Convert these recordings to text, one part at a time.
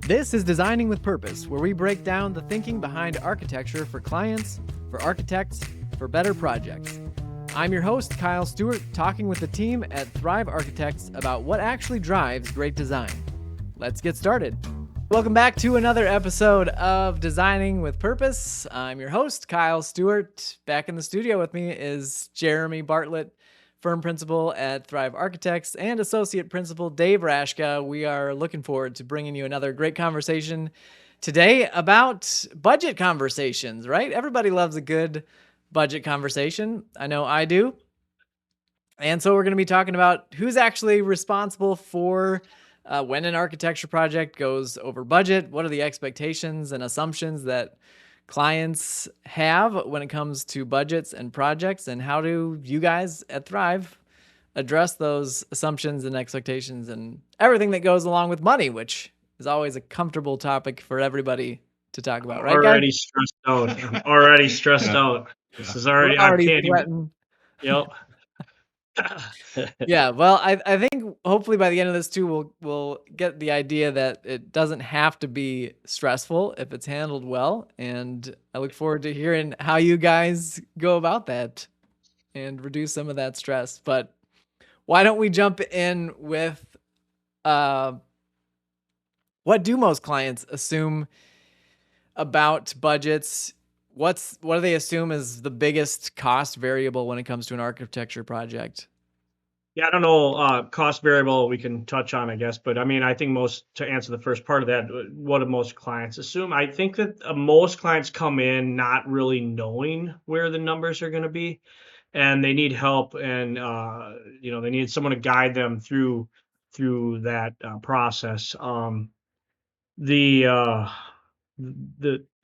This is Designing with Purpose, where we break down the thinking behind architecture for clients, for architects, for better projects. I'm your host, Kyle Stewart, talking with the team at Thrive Architects about what actually drives great design. Let's get started. Welcome back to another episode of Designing with Purpose. I'm your host, Kyle Stewart. Back in the studio with me is Jeremy Bartlett, firm principal at Thrive Architects, and associate principal Dave Raschka. We are looking forward to bringing you another great conversation today about budget conversations, right? Everybody loves a good budget conversation. I know I do. And so we're going to be talking about who's actually responsible for when an architecture project goes over budget. What are the expectations and assumptions that clients have when it comes to budgets and projects, and how do you guys at Thrive address those assumptions and expectations and everything that goes along with money, which is always a comfortable topic for everybody to talk about, right, Already guys? stressed out. I'm already stressed out. This is already, We're already I can't even. sweating. Yep. Yeah, well, I think hopefully by the end of this too, we'll get the idea that it doesn't have to be stressful if it's handled well. And I look forward to hearing how you guys go about that and reduce some of that stress. But why don't we jump in with what do most clients assume about budgets? What do they assume is the biggest cost variable when it comes to an architecture project? Yeah, I don't know, cost variable we can touch on, I guess. But I mean, I think to answer the first part of that, what do most clients assume? I think that most clients come in not really knowing where the numbers are going to be, and they need help, and they need someone to guide them through that process. The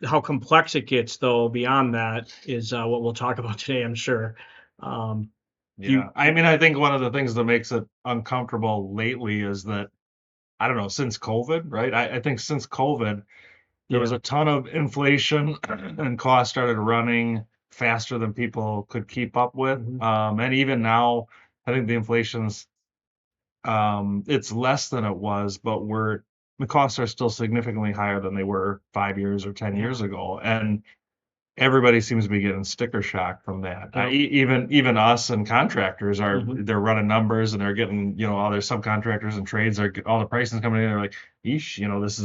how complex it gets, though, beyond that is what we'll talk about today, I'm sure. I think one of the things that makes it uncomfortable lately is that, I don't know, since COVID, right? I think since COVID, there was a ton of inflation and costs started running faster than people could keep up with. And even now, I think the inflation's, it's less than it was, but the costs are still significantly higher than they were 5 years or 10 years ago. And everybody seems to be getting sticker shock from that. Yep. Even us and contractors they're running numbers, and they're getting, all their subcontractors and trades all the pricing coming in. They're like, eesh,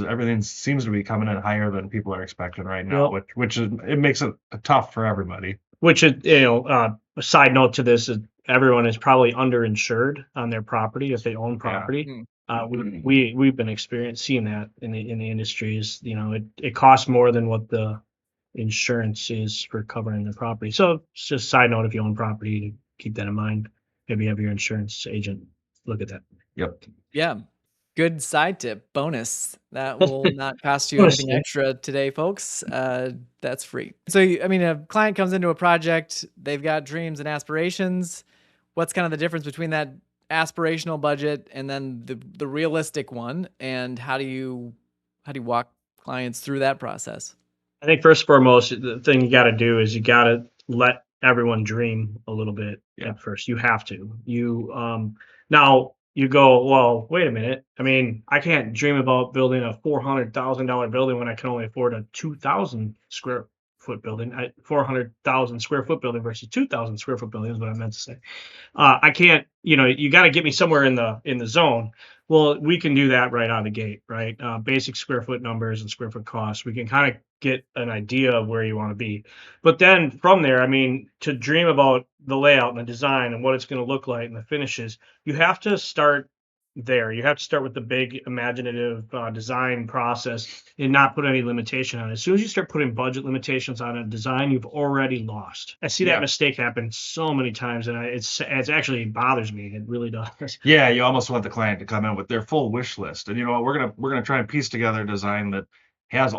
everything seems to be coming in higher than people are expecting right now, which it makes it tough for everybody. Which is, a side note to this is everyone is probably underinsured on their property if they own property. Yeah. We've been seeing that in the industry. Is it costs more than what the insurance is for covering the property. So it's just a side note, if you own property, to keep that in mind. Maybe have your insurance agent look at that. Yep. Yeah. Good side tip. Bonus. That will not cost you anything extra today, folks. That's free. So, a client comes into a project, they've got dreams and aspirations. What's kind of the difference between that aspirational budget and then the realistic one? And how do you walk clients through that process? I think first and foremost, the thing you got to do is you got to let everyone dream a little bit at first. You have to. Now you go, well, wait a minute. I can't dream about building a $400,000 building when I can only afford a 2,000 square foot building. 400,000 square foot building versus 2,000 square foot building is what I meant to say. I can't. You got to get me somewhere in the zone. Well, we can do that right out of the gate, right? Basic square foot numbers and square foot costs. We can kind of get an idea of where you want to be. But then from there, to dream about the layout and the design and what it's going to look like and the finishes, you have to start there. You have to start with the big imaginative design process and not put any limitation on it. As soon as you start putting budget limitations on a design, you've already lost. I see that mistake happen so many times, and it's actually bothers me. It really does. Yeah, you almost want the client to come in with their full wish list, and we're gonna try and piece together a design that has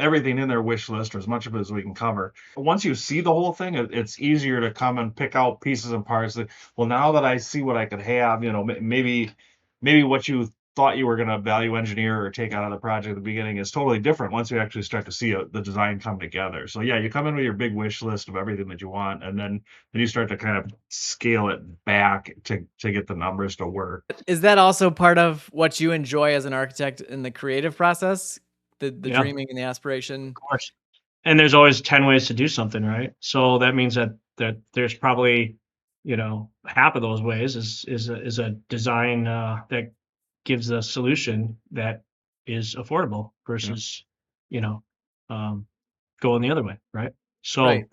everything in their wish list, or as much of it as we can cover. But once you see the whole thing, it's easier to come and pick out pieces and parts that, well, now that I see what I could have, maybe what you thought you were going to value engineer or take out of the project at the beginning is totally different once you actually start to see the design come together. So yeah, you come in with your big wish list of everything that you want, and then you start to kind of scale it back to get the numbers to work. Is that also part of what you enjoy as an architect in the creative process? the dreaming and the aspiration. Of course. And there's always 10 ways to do something, right? So that means that there's probably, half of those ways is a design that gives a solution that is affordable versus, going the other way, right? So, Right.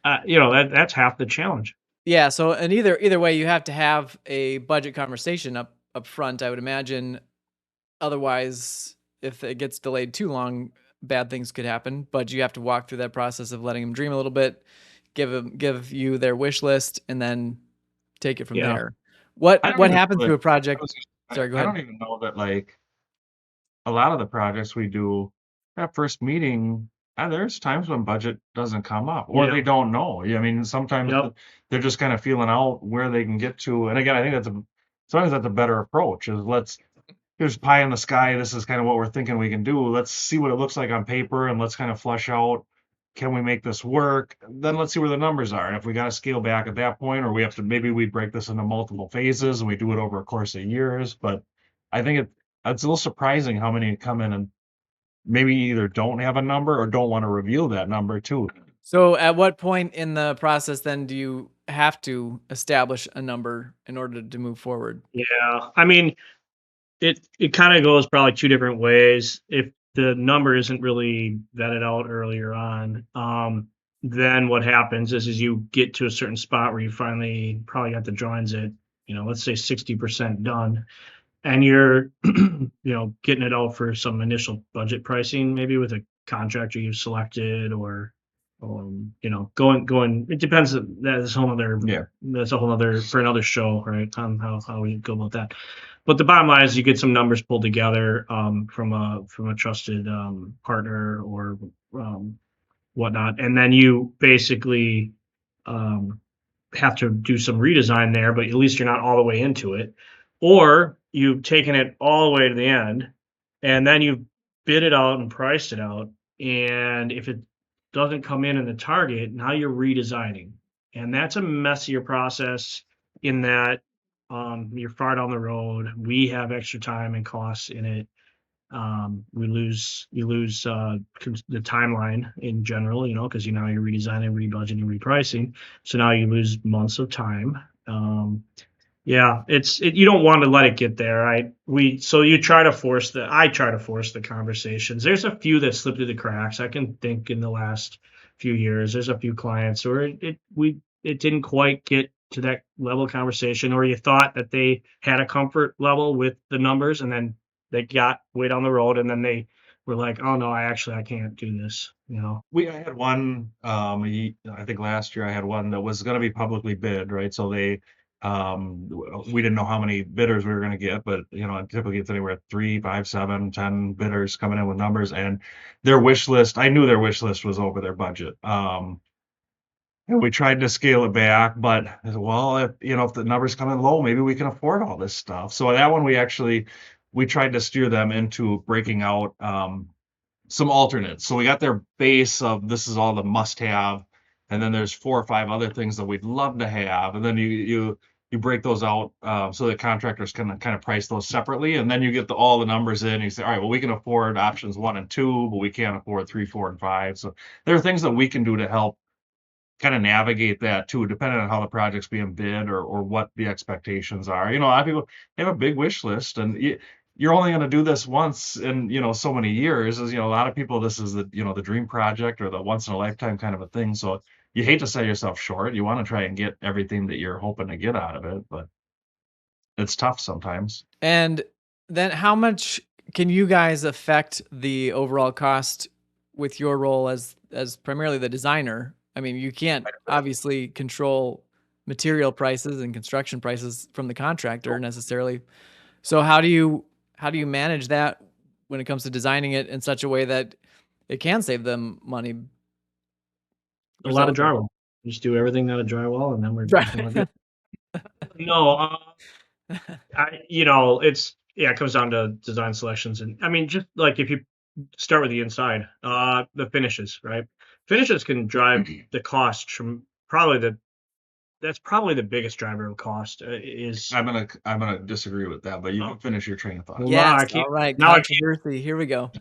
that's half the challenge. Yeah. So, and either way, you have to have a budget conversation up front, I would imagine. Otherwise, if it gets delayed too long, bad things could happen. But you have to walk through that process of letting them dream a little bit, give you their wish list, and then take it from Yeah. there. I don't What even happens know to a that, project? Sorry, go I ahead. don't even know that, like, a lot of the projects we do, that first meeting, there's times when budget doesn't come up or Yeah. they don't know. I mean, sometimes Yep. they're just kind of feeling out where they can get to. And again, I think sometimes that's a better approach is here's pie in the sky. This is kind of what we're thinking we can do. Let's see what it looks like on paper and let's kind of flesh out, can we make this work? Then let's see where the numbers are. And if we got to scale back at that point, or maybe we break this into multiple phases and we do it over a course of years. But I think it's a little surprising how many come in and maybe either don't have a number or don't want to reveal that number too. So, at what point in the process then do you have to establish a number in order to move forward? Yeah. I mean, it kind of goes probably two different ways. If the number isn't really vetted out earlier on, then what happens is you get to a certain spot where you finally probably got the drawings at, let's say 60% done, and you're, getting it out for some initial budget pricing, maybe with a contractor you've selected, or, going. It depends. That's a whole other. Yeah. That's a whole other for another show, right? On how we go about that. But the bottom line is you get some numbers pulled together from a trusted partner or whatnot, and then you basically have to do some redesign there, but at least you're not all the way into it. Or you've taken it all the way to the end, and then you bid it out and priced it out. And if it doesn't come in the target, now you're redesigning. And that's a messier process in that you're far down the road. We have extra time and costs in it. You lose the timeline in general, because now you're redesigning, rebudgeting, repricing. So now you lose months of time. Yeah, you don't want to let it get there, right? I try to force the conversations. There's a few that slip through the cracks. I can think in the last few years, there's a few clients where it didn't quite get to that level of conversation, or you thought that they had a comfort level with the numbers, and then they got way down the road, and then they were like, "Oh no, I can't do this." I had one, I think last year I had one that was going to be publicly bid, right? So we didn't know how many bidders we were going to get, but typically it's anywhere 3, 5, 7, 10 bidders coming in with numbers, and their wish list, I knew their wish list was over their budget. And we tried to scale it back, but I said, well, if the numbers come in low, maybe we can afford all this stuff. So that one we tried to steer them into breaking out some alternates. So we got their base of this is all the must-have, and then there's 4 or 5 other things that we'd love to have, and then you break those out so that contractors can kind of price those separately, and then you get all the numbers in. And you say, all right, well, we can afford options 1 and 2, but we can't afford 3, 4, and 5. So there are things that we can do to help kind of navigate that too, depending on how the project's being bid or what the expectations are. A lot of people have a big wish list, and you're only going to do this once in so many years. As a lot of people, this is the the dream project or the once in a lifetime kind of a thing. So you hate to sell yourself short. You want to try and get everything that you're hoping to get out of it, but it's tough sometimes. And then how much can you guys affect the overall cost with your role as primarily the designer? I mean, you can't obviously control material prices and construction prices from the contractor necessarily. So how do you manage that when it comes to designing it in such a way that it can save them money? A lot of drywall. Just do everything out of drywall, and then we're good. No, it comes down to design selections, and I mean, just like if you start with the inside, the finishes, right? Finishes can drive the cost from that's probably the biggest driver of cost. I'm gonna disagree with that, but you can finish your train of thought. Yes, all right. Controversy. Here we go.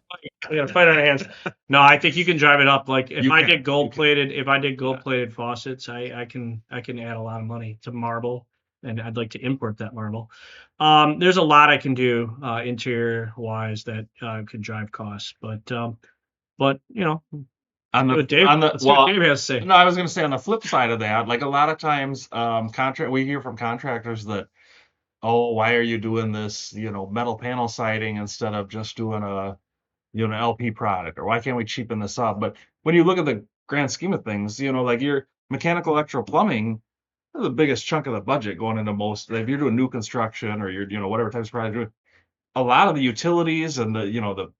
We got to fight on our hands. No, I think you can drive it up. Like if You I can, did you gold can. plated, if I did gold plated faucets, I can add a lot of money to marble, and I'd like to import that marble. There's a lot I can do interior wise that could drive costs, but you know, On see the what Dave, on the let's see what well, Dave has to say. no, I was going to say on the flip side of that, like a lot of times, we hear from contractors that, oh, why are you doing this, metal panel siding instead of just doing a, LP product, or why can't we cheapen this up? But when you look at the grand scheme of things, like your mechanical, electrical, plumbing, the biggest chunk of the budget going into most. If you're doing new construction or you're, whatever types of project you're doing, a lot of the utilities and the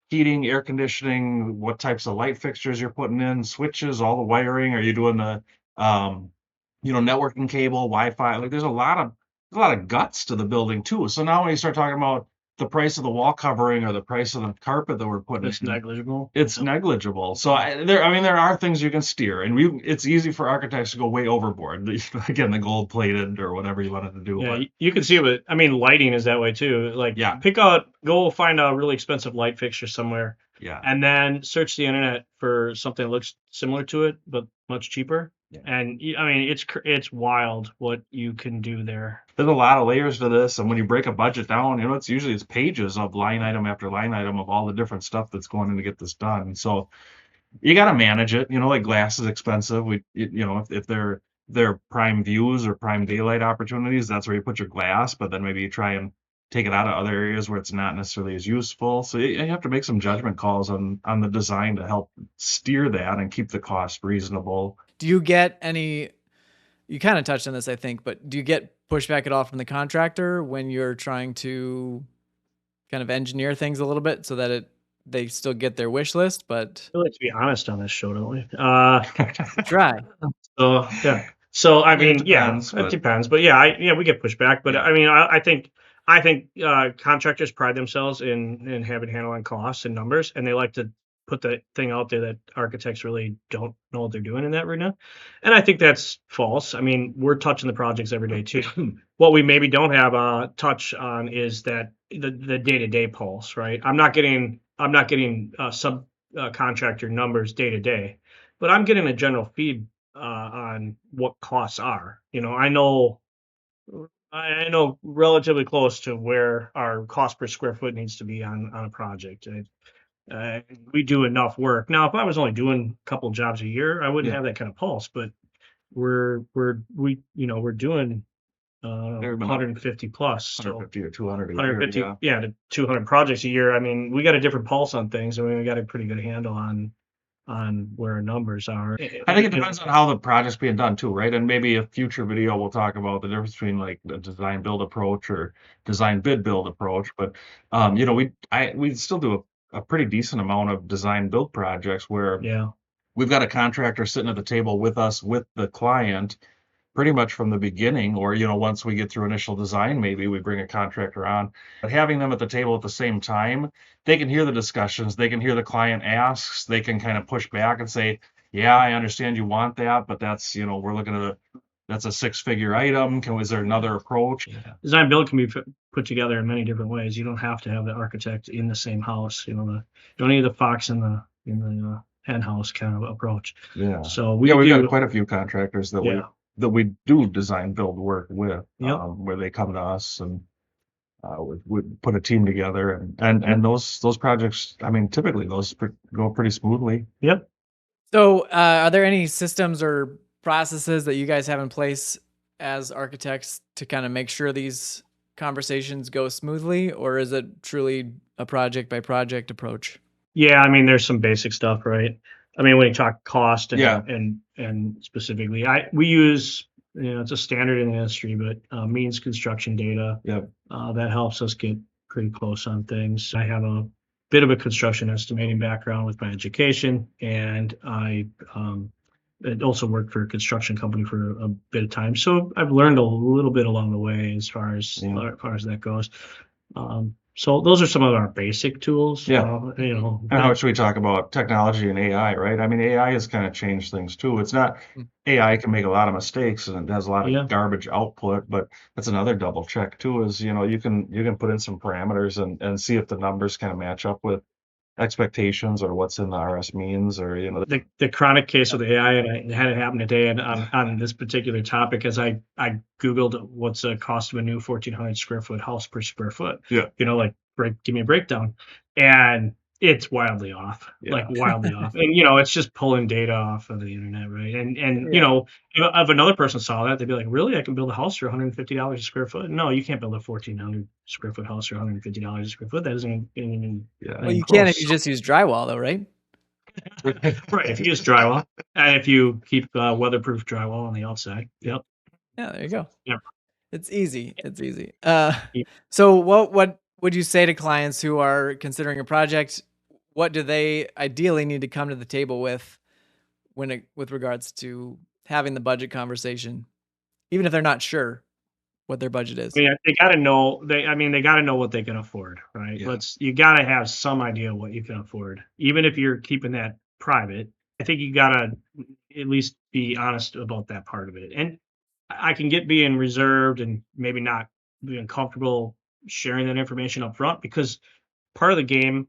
heating, air conditioning, what types of light fixtures you're putting in, switches, all the wiring. Are you doing the, networking cable, Wi-Fi? Like there's a lot of guts to the building too. So now when you start talking about the price of the wall covering or the price of the carpet that we're putting It's in, negligible. it's negligible. So there are things you can steer, and it's easy for architects to go way overboard. Again, the gold plated or whatever you wanted to do. Yeah, But you can see it. I mean, lighting is that way too. Like, yeah, go find a really expensive light fixture somewhere, yeah, and then search the internet for something that looks similar to it but much cheaper. yeah. And I mean, it's wild what you can do there. There's a lot of layers to this, and when you break a budget down, it's pages of line item after line item of all the different stuff that's going in to get this done. So you got to manage it. Like glass is expensive. If they're prime views or prime daylight opportunities, that's where you put your glass. But then maybe you try and take it out of other areas where it's not necessarily as useful. So you have to make some judgment calls on the design to help steer that and keep the cost reasonable. Do you get any? You kind of touched on this, I think, but do you get pushback at all from the contractor when you're trying to kind of engineer things a little bit so that they still get their wish list, but We like to be honest on this show, don't we? try? So yeah. So I mean, It depends, it but depends. But yeah, we get pushback. But yeah, I mean, I think contractors pride themselves in having handle on costs and numbers, and they like to put the thing out there that architects really don't know what they're doing in that arena. And I think that's false. I mean, we're touching the projects every day too. What we maybe don't have a touch on is that the day-to-day pulse, right? I'm not getting sub contractor numbers day to day, but I'm getting a general feed on what costs are. I know relatively close to where our cost per square foot needs to be on a project. We do enough work. Now, if I was only doing a couple jobs a year, I wouldn't yeah. have that kind of pulse. But we're doing There have been 150 plus, so 150 or 200 a year. 150, Yeah. to 200 projects a year. I mean, we got a different pulse on things. I mean, we got a pretty good handle on where our numbers are. I think it depends on how the project's being done too, right? And maybe a future video we'll talk about the difference between like the design build approach or design bid build approach. But we still do a pretty decent amount of design build projects where Yeah. we've got a contractor sitting at the table with us, with the client, pretty much from the beginning, or once we get through initial design, maybe we bring a contractor on. But having them at the table at the same time, they can hear the discussions, they can hear the client asks, they can kind of push back and say, yeah, I understand you want that, but that's we're looking at that's a 6-figure item. Is there another approach? Yeah. Design build can be put together in many different ways. You don't have to have the architect in the same house. You don't need the fox in the hen house kind of approach. Yeah. So we've got quite a few contractors that we do design build work with, Yep. where they come to us and we put a team together and those projects. I mean, typically those go pretty smoothly. Yep. So, are there any systems or processes that you guys have in place as architects to kind of make sure these conversations go smoothly, or is it truly a project by project approach? Yeah, I mean, there's some basic stuff, right? I mean, when you talk cost and Yeah. and specifically, we use, it's a standard in the industry, but means construction data. Yep. That helps us get pretty close on things. I have a bit of a construction estimating background with my education, and I also worked for a construction company for a bit of time. So I've learned a little bit along the way as far as that goes. So those are some of our basic tools. Yeah. And how much we talk about technology and AI, right? I mean, AI has kind of changed things too. It's not AI can make a lot of mistakes and it has a lot of garbage output, but that's another double check too. Is you can put in some parameters and see if the numbers kind of match up with expectations or what's in the RS means, or The chronic case with AI, and I had it happen today, and on this particular topic, as I googled what's the cost of a new 1,400 square foot house per square foot. Yeah. Like give me a breakdown, and it's wildly off, like Yeah. wildly off, and it's just pulling data off of the internet, right? And Yeah. if another person saw that, they'd be like, really, I can build a house for $150 a square foot? No, you can't build a 1,400 square foot house for $150 a square foot. That isn't even Yeah. Well, you can if you just use drywall, though, right? right. If you use drywall, and if you keep weatherproof drywall on the outside. Yep. Yeah, there you go. Yep. It's easy. It's easy. Yeah. So what would you say to clients who are considering a project? What do they ideally need to come to the table with with regards to having the budget conversation, even if they're not sure what their budget is? I mean, they got to know. They got to know what they can afford, right? Yeah. You got to have some idea what you can afford, even if you're keeping that private. I think you got to at least be honest about that part of it. And I can get being reserved and maybe not being comfortable sharing that information up front, because part of the game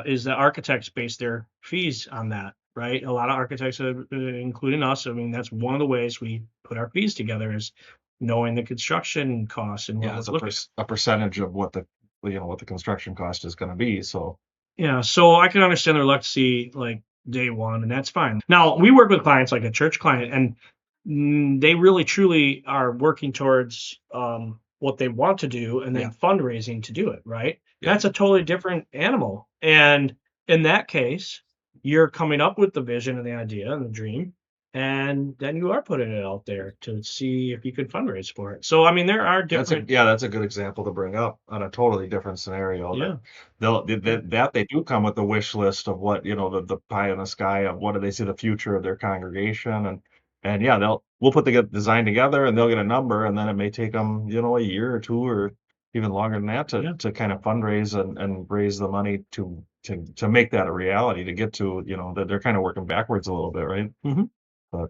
is that architects base their fees on that, right? A lot of architects, including us, I mean, that's one of the ways we put our fees together, is knowing the construction costs and Yeah, it's a percentage of what the what the construction cost is going to be. So yeah, so I can understand their reluctancy like day one, and that's fine. Now we work with clients like a church client, and they really truly are working towards what they want to do, and then fundraising to do it, right? Yeah. That's a totally different animal. And in that case, you're coming up with the vision and the idea and the dream, and then you are putting it out there to see if you can fundraise for it. So I mean, there are different. that's a good example to bring up on a totally different scenario. Yeah. They do come with a wish list of what, the pie in the sky of what do they see the future of their congregation, and yeah, we'll put the design together and they'll get a number, and then it may take them, a year or two or even longer than that to kind of fundraise and raise the money to make that a reality, to get to, that they're kind of working backwards a little bit, right? Mm-hmm. But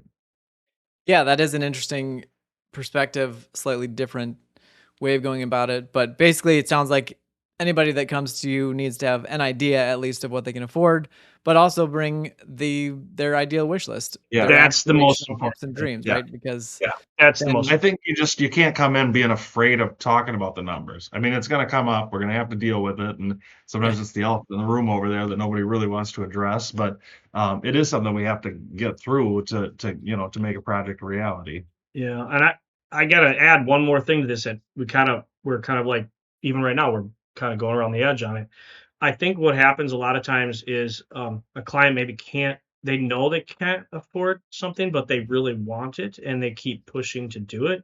Yeah, that is an interesting perspective, slightly different way of going about it. But basically, it sounds like anybody that comes to you needs to have an idea, at least, of what they can afford, but also bring their ideal wish list. Yeah, their that's the most aspirational important hopes and dreams, Yeah. right? Because That's the then- most. I think you can't come in being afraid of talking about the numbers. I mean, it's going to come up. We're going to have to deal with it, and sometimes it's the elephant in the room over there that nobody really wants to address. But it is something we have to get through to make a project a reality. Yeah, and I gotta add one more thing to this, that we're kind of like, even right now we're kind of going around the edge on it. I think what happens a lot of times is a client maybe they know they can't afford something, but they really want it, and they keep pushing to do it,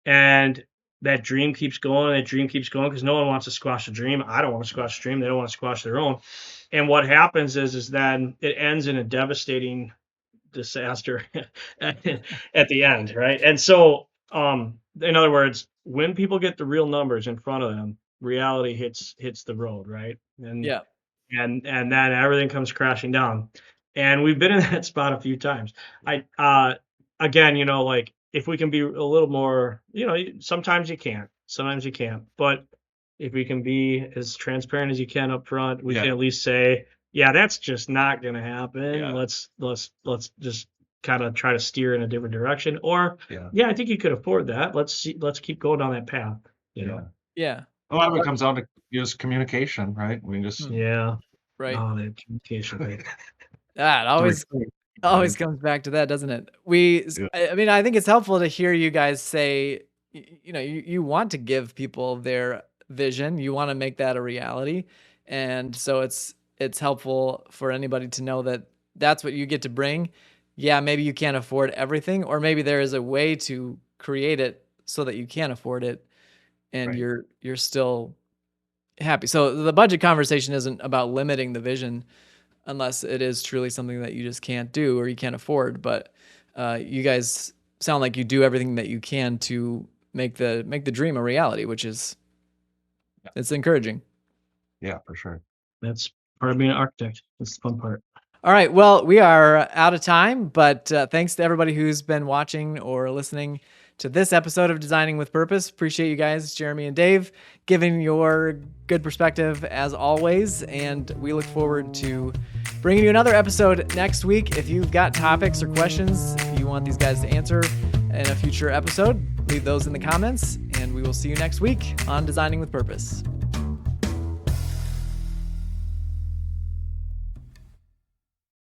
and that dream keeps going, because no one wants to squash a dream. I don't want to squash a dream. They don't want to squash their own. And what happens is then it ends in a devastating disaster at the end, right? And so, in other words, when people get the real numbers in front of them, reality hits the road, right? And yeah, and then everything comes crashing down. And we've been in that spot a few times. Again, like, if we can be a little more, sometimes you can't, but if we can be as transparent as you can up front, we can at least say, yeah, that's just not going to happen. Yeah. Let's just kind of try to steer in a different direction. Or, Yeah. I think you could afford that. Let's keep going down that path. yeah, A lot of it comes down to just communication, right? I mean, just Yeah. right. Oh, that communication thing. It always comes back to that, doesn't it? I mean, I think it's helpful to hear you guys say, you want to give people their vision, you want to make that a reality, and so it's helpful for anybody to know that that's what you get to bring. Yeah, maybe you can't afford everything, or maybe there is a way to create it so that you can afford it, and Right. you're still happy. So the budget conversation isn't about limiting the vision, unless it is truly something that you just can't do or you can't afford. But you guys sound like you do everything that you can to make the dream a reality, which is it's encouraging. Yeah, for sure. That's part of being an architect. That's the fun part. All right. Well, we are out of time, but thanks to everybody who's been watching or listening to this episode of Designing with Purpose. Appreciate you guys, Jeremy and Dave, giving your good perspective as always. And we look forward to bringing you another episode next week. If you've got topics or questions you want these guys to answer in a future episode, leave those in the comments, and we will see you next week on Designing with Purpose.